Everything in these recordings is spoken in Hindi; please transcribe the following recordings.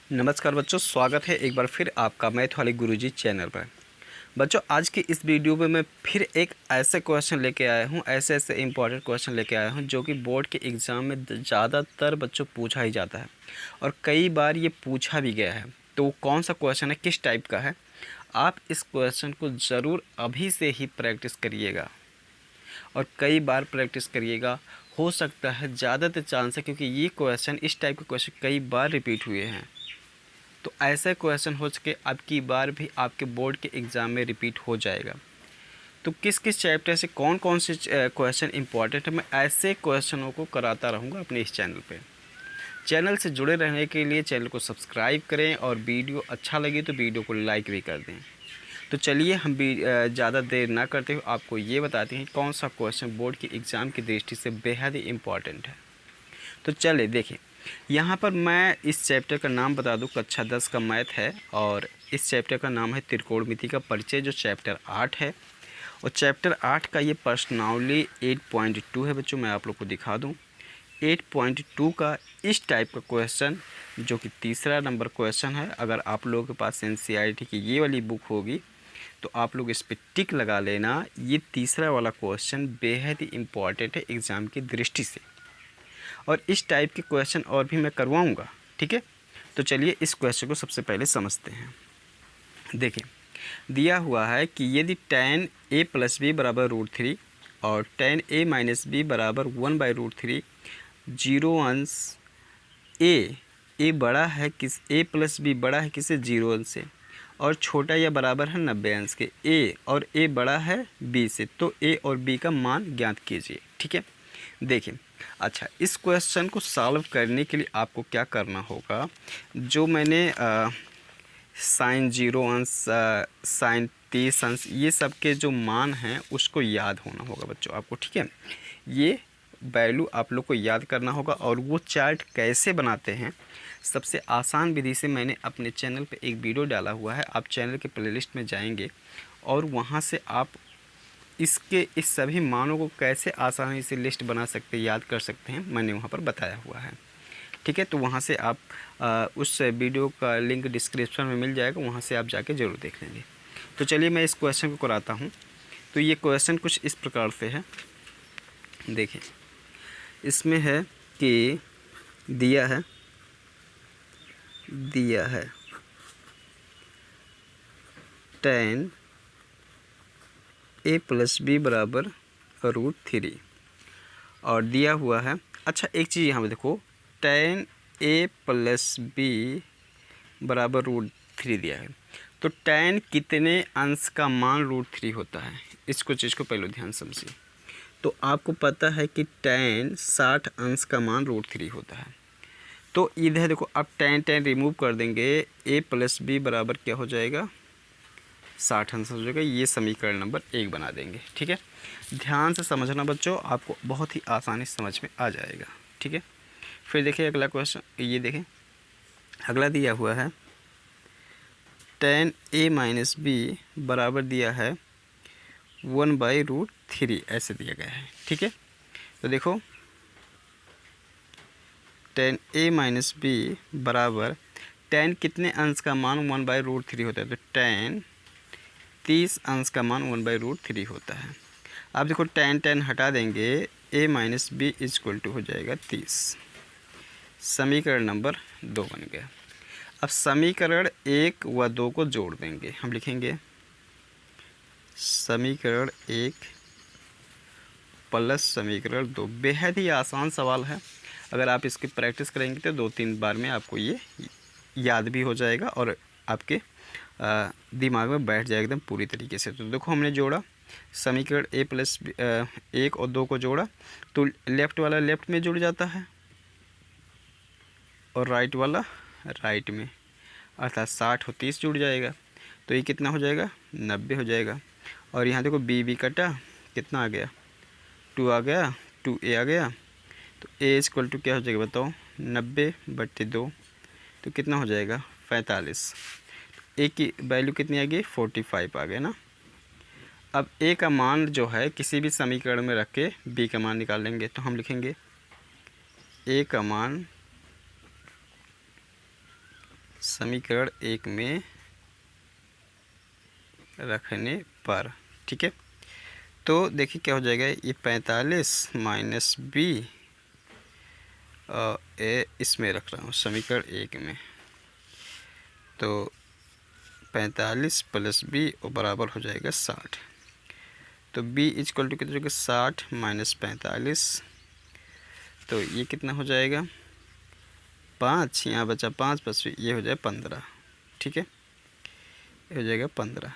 नमस्कार बच्चों, स्वागत है एक बार फिर आपका मैथ वाले गुरुजी चैनल पर। बच्चों, आज की इस वीडियो में मैं फिर एक ऐसे क्वेश्चन लेके आया हूँ, ऐसे इंपॉर्टेंट क्वेश्चन लेके आया हूँ जो कि बोर्ड के एग्ज़ाम में ज़्यादातर बच्चों पूछा ही जाता है और कई बार ये पूछा भी गया है। तो कौन सा क्वेश्चन है, किस टाइप का है, आप इस क्वेश्चन को ज़रूर अभी से ही प्रैक्टिस करिएगा और कई बार प्रैक्टिस करिएगा। हो सकता है ज़्यादातर चांस है, क्योंकि ये क्वेश्चन, इस टाइप के क्वेश्चन कई बार रिपीट हुए हैं, तो ऐसा क्वेश्चन हो सके अब की बार भी आपके बोर्ड के एग्ज़ाम में रिपीट हो जाएगा। तो किस किस चैप्टर से कौन कौन से क्वेश्चन इंपॉर्टेंट है, मैं ऐसे क्वेश्चनों को कराता रहूँगा अपने इस चैनल पे। चैनल से जुड़े रहने के लिए चैनल को सब्सक्राइब करें और वीडियो अच्छा लगे तो वीडियो को लाइक भी कर दें। तो चलिए हम भी ज़्यादा देर ना करते हुए आपको ये बताते हैं कौन सा क्वेश्चन बोर्ड के एग्ज़ाम की दृष्टि से बेहद ही इम्पॉर्टेंट है। तो चलिए देखिए, यहाँ पर मैं इस चैप्टर का नाम बता दूं, कक्षा 10 का मैथ है और इस चैप्टर का नाम है त्रिकोणमिति का परिचय, जो चैप्टर 8 है। और चैप्टर 8 का ये प्रश्नावली 8.2 है बच्चों, मैं आप लोग को दिखा दूं। 8.2 का इस टाइप का क्वेश्चन, जो कि तीसरा नंबर क्वेश्चन है। अगर आप लोगों के पास NCERT की ये वाली बुक होगी तो आप लोग इस पर टिक लगा लेना। ये तीसरा वाला क्वेश्चन बेहद ही इम्पॉर्टेंट है एग्ज़ाम की दृष्टि से, और इस टाइप के क्वेश्चन और भी मैं करवाऊँगा, ठीक है। तो चलिए इस क्वेश्चन को सबसे पहले समझते हैं। देखिए, दिया हुआ है कि यदि tan a + b = √3 और tan a - b = 1/√3, 0 अंश a बड़ा है किस, a + b बड़ा है किससे, 0 अंश से, और छोटा या बराबर है 90 अंश के। a और a बड़ा है b से, तो a और b का मान ज्ञात कीजिए, ठीक है। देखिए, अच्छा, इस क्वेश्चन को सॉल्व करने के लिए आपको क्या करना होगा, जो मैंने साइन 0 अंश, साइन 30 अंश, ये सब के जो मान हैं उसको याद होना होगा बच्चों आपको, ठीक है। ये वैल्यू आप लोग को याद करना होगा। और वो चार्ट कैसे बनाते हैं, सबसे आसान विधि से मैंने अपने चैनल पे एक वीडियो डाला हुआ है। आप चैनल के प्लेलिस्ट में जाएंगे और वहाँ से आप इसके इस सभी मानों को कैसे आसानी से लिस्ट बना सकते, याद कर सकते हैं, मैंने वहाँ पर बताया हुआ है, ठीक है। तो वहाँ से आप उस वीडियो का लिंक डिस्क्रिप्शन में मिल जाएगा, वहाँ से आप जाके ज़रूर देख लेंगे। तो चलिए मैं इस क्वेश्चन को कराता हूँ। तो ये क्वेश्चन कुछ इस प्रकार से है। देखिए, इसमें है कि दिया है tan a + b = √3 और दिया हुआ है, अच्छा एक चीज़ यहाँ पे देखो, tan a + b = √3 दिया है। तो tan कितने अंश का मान √3 होता है, इसको चीज़ को पहले ध्यान समझिए। तो आपको पता है कि tan 60 अंश का मान √3 होता है। तो इधर देखो, अब tan रिमूव कर देंगे, a + b बराबर क्या हो जाएगा, 60 अंश हो जाएगा। ये समीकरण नंबर 1 बना देंगे, ठीक है। ध्यान से समझना बच्चों, आपको बहुत ही आसानी से समझ में आ जाएगा, ठीक है। फिर देखिए अगला क्वेश्चन, ये देखें, अगला दिया हुआ है tan a - b बराबर दिया है 1/√3, ऐसे दिया गया है, ठीक है। तो देखो, tan a - b बराबर, tan कितने अंश का मान 1/√3 होता है, तो tan 30 अंश का मान 1/√3 होता है। अब देखो, tan हटा देंगे, a - b = हो जाएगा 30। समीकरण नंबर 2 बन गया। अब समीकरण 1 व 2 को जोड़ देंगे, हम लिखेंगे समीकरण 1 प्लस समीकरण 2। बेहद ही आसान सवाल है, अगर आप इसकी प्रैक्टिस करेंगे तो 2-3 बार में आपको ये याद भी हो जाएगा और आपके दिमाग में बैठ जाएगा एकदम पूरी तरीके से। तो देखो, हमने जोड़ा समीकरण a + 1 और 2 को जोड़ा, तो लेफ़्ट वाला लेफ़्ट में जुड़ जाता है और राइट वाला राइट में, अर्थात 60 और 30 जुड़ जाएगा। तो ये कितना हो जाएगा, 90 हो जाएगा। और यहाँ देखो, b कटा, कितना आ गया, 2 आ गया, 2a आ गया। तो a = क्या हो जाएगा बताओ, 90/2, तो कितना हो जाएगा, 45। a की वैल्यू कितनी आ गई, 45 आ गया ना। अब a का मान जो है किसी भी समीकरण में रख के b का मान निकाल लेंगे। तो हम लिखेंगे a का मान समीकरण 1 में रखने पर, ठीक है। तो देखिए क्या हो जाएगा, ये 45 माइनस बी इसमें रख रहा हूँ समीकरण 1 में, तो 45 प्लस बी और बराबर हो जाएगा 60। तो b इक्वल टू कितना होगा, 60 माइनस 45, तो ये कितना हो जाएगा 5, यहाँ बचा 5 प्लस ये हो जाएगा 15, ठीक है, ये हो जाएगा 15।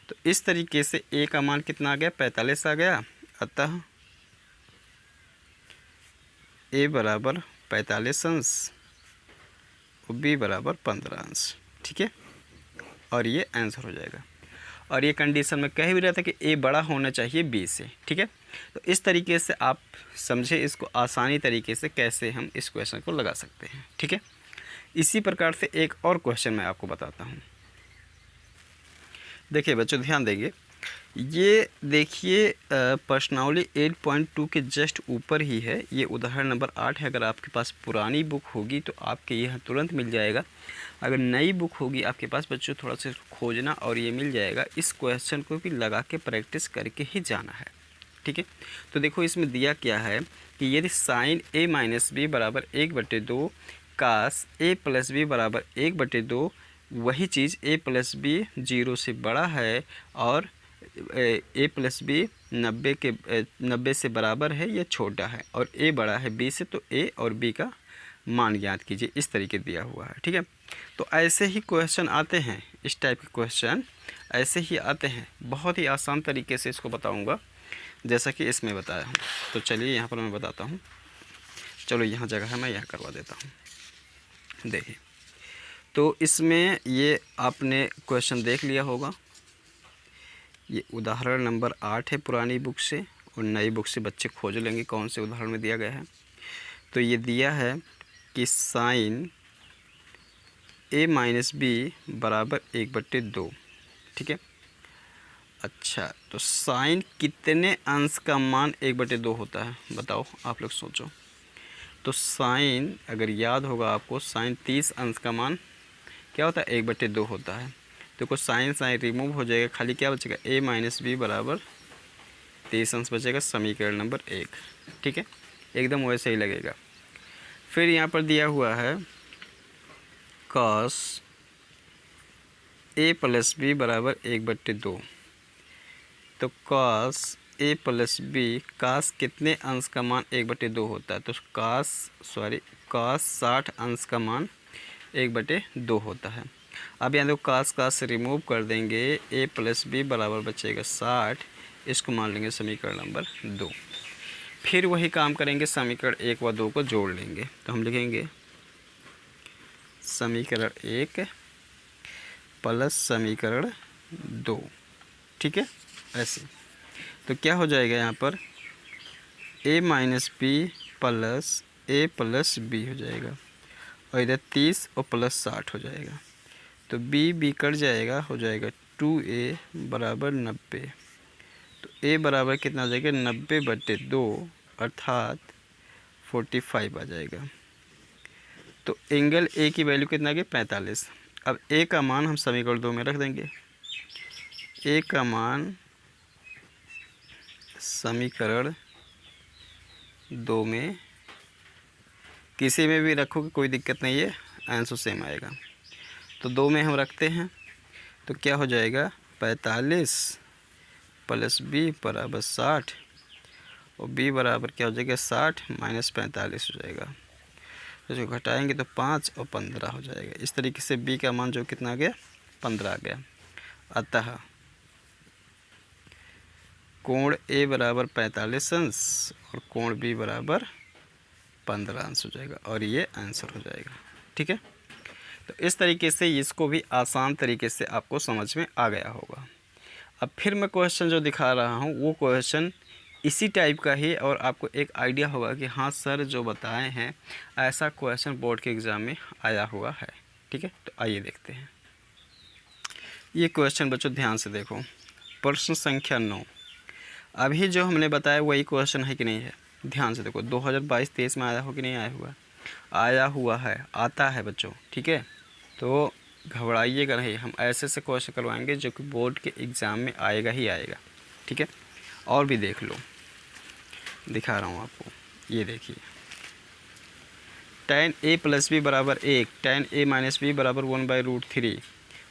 तो इस तरीके से a का मान कितना आ गया, 45 आ गया। अतः a बराबर 45 अंश और b बराबर 15 अंश, ठीक है, और ये आंसर हो जाएगा। और ये कंडीशन में कह भी रहा था कि a बड़ा होना चाहिए b से, ठीक है। तो इस तरीके से आप समझे इसको आसानी तरीके से कैसे हम इस क्वेश्चन को लगा सकते हैं, ठीक है। इसी प्रकार से एक और क्वेश्चन मैं आपको बताता हूँ। देखिए बच्चों ध्यान देंगे, ये देखिए प्रश्नावली 8.2 के जस्ट ऊपर ही है, ये उदाहरण नंबर 8 है। अगर आपके पास पुरानी बुक होगी तो आपके यहाँ तुरंत मिल जाएगा, अगर नई बुक होगी आपके पास बच्चों थोड़ा सा खोजना और ये मिल जाएगा। इस क्वेश्चन को भी लगा के प्रैक्टिस करके ही जाना है, ठीक है। तो देखो इसमें दिया क्या है कि यदि साइन a माइनस बी बराबर 1/2 कास a प्लस बी बराबर 1/2, वही चीज़ a प्लस बी 0 से बड़ा है और a प्लस बी 90 से बराबर है या छोटा है और a बड़ा है b से, तो a और b का मान ज्ञात कीजिए। इस तरीके दिया हुआ है, ठीक है। तो ऐसे ही क्वेश्चन आते हैं, इस टाइप के क्वेश्चन ऐसे ही आते हैं। बहुत ही आसान तरीके से इसको बताऊंगा जैसा कि इसमें बताया हूँ। तो चलिए यहाँ पर मैं बताता हूँ। चलो यहाँ जगह है, मैं यहाँ करवा देता हूँ। देखिए तो इसमें ये आपने क्वेश्चन देख लिया होगा, ये उदाहरण नंबर 8 है पुरानी बुक से, और नई बुक से बच्चे खोज लेंगे कौन से उदाहरण में दिया गया है। तो ये दिया है कि साइन a माइनस बी बराबर 1/2, ठीक है। अच्छा तो साइन कितने अंश का मान 1/2 होता है, बताओ आप लोग सोचो। तो साइन अगर याद होगा आपको, साइन 30 अंश का मान क्या होता है, 1/2 होता है। तो कुछ साइन रिमूव हो जाएगा, खाली क्या बचेगा, a माइनस बी बराबर 30 अंश बचेगा, समीकरण नंबर 1, ठीक है। एकदम वैसे ही लगेगा। फिर यहाँ पर दिया हुआ है cos a प्लस बी बराबर 1/2, तो cos a plus b, cos कितने अंश का मान 1/2 होता है, तो cos 60 अंश का मान 1/2 होता है। अब यहाँ देखो cos रिमूव कर देंगे, a प्लस बी बराबर बचेगा 60, इसको मान लेंगे समीकरण नंबर 2। फिर वही काम करेंगे, समीकरण 1 व 2 को जोड़ लेंगे। तो हम लिखेंगे समीकरण 1 प्लस समीकरण 2, ठीक है, ऐसे। तो क्या हो जाएगा यहाँ पर, a minus b plus a plus b हो जाएगा, और इधर 30 और प्लस 60 हो जाएगा। तो b कट जाएगा, हो जाएगा 2a बराबर 90। तो a बराबर कितना आ जाएगा, 90/2 अर्थात 45 आ जाएगा। तो एंगल a की वैल्यू कितना आ गया, 45। अब a का मान हम समीकरण 2 में रख देंगे। a का मान समीकरण 2 में किसी में भी रखोगे कोई दिक्कत नहीं है, आंसर सेम आएगा। तो 2 में हम रखते हैं, तो क्या हो जाएगा, 45 प्लस b बराबर 60, और b बराबर क्या हो जाएगा, 60 माइनस 45 हो जाएगा। तो जो घटाएंगे तो 5 और 15 हो जाएगा। इस तरीके से b का मान जो कितना आ गया, 15 आ गया। अतः कोण a बराबर 45 अंश और कोण b बराबर 15 अंश हो जाएगा, और ये आंसर हो जाएगा, ठीक है। तो इस तरीके से इसको भी आसान तरीके से आपको समझ में आ गया होगा। अब फिर मैं क्वेश्चन जो दिखा रहा हूँ वो क्वेश्चन इसी टाइप का ही, और आपको एक आइडिया होगा कि हाँ सर जो बताए हैं ऐसा क्वेश्चन बोर्ड के एग्ज़ाम में आया हुआ है, ठीक है। तो आइए देखते हैं ये क्वेश्चन। बच्चों ध्यान से देखो, प्रश्न संख्या 9। अभी जो हमने बताया वही क्वेश्चन है कि नहीं है, ध्यान से देखो। 2022-23 में आया हो कि नहीं आया हुआ, आया हुआ है, आता है बच्चों, ठीक है। तो घबराइएगा नहीं, हम ऐसे ऐसे क्वेश्चन करवाएंगे जो कि बोर्ड के एग्ज़ाम में आएगा ही आएगा। ठीक है, और भी देख लो, दिखा रहा हूँ आपको। ये देखिए, tan a + b = 1, tan a - b = 1/√3,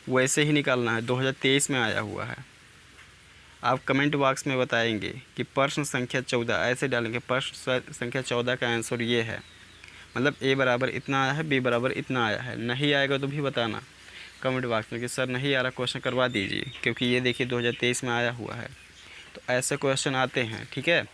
वैसे ही निकालना है। 2023 में आया हुआ है। आप कमेंट बॉक्स में बताएंगे कि प्रश्न संख्या 14 ऐसे डालेंगे, प्रश्न संख्या 14 का आंसर ये है, मतलब a बराबर इतना आया है, b बराबर इतना आया है। नहीं आएगा तो भी बताना कमेंट बॉक्स में कि सर नहीं आ रहा, क्वेश्चन करवा दीजिए, क्योंकि ये देखिए 2023 में आया हुआ है। तो ऐसे क्वेश्चन आते हैं। ठीक है,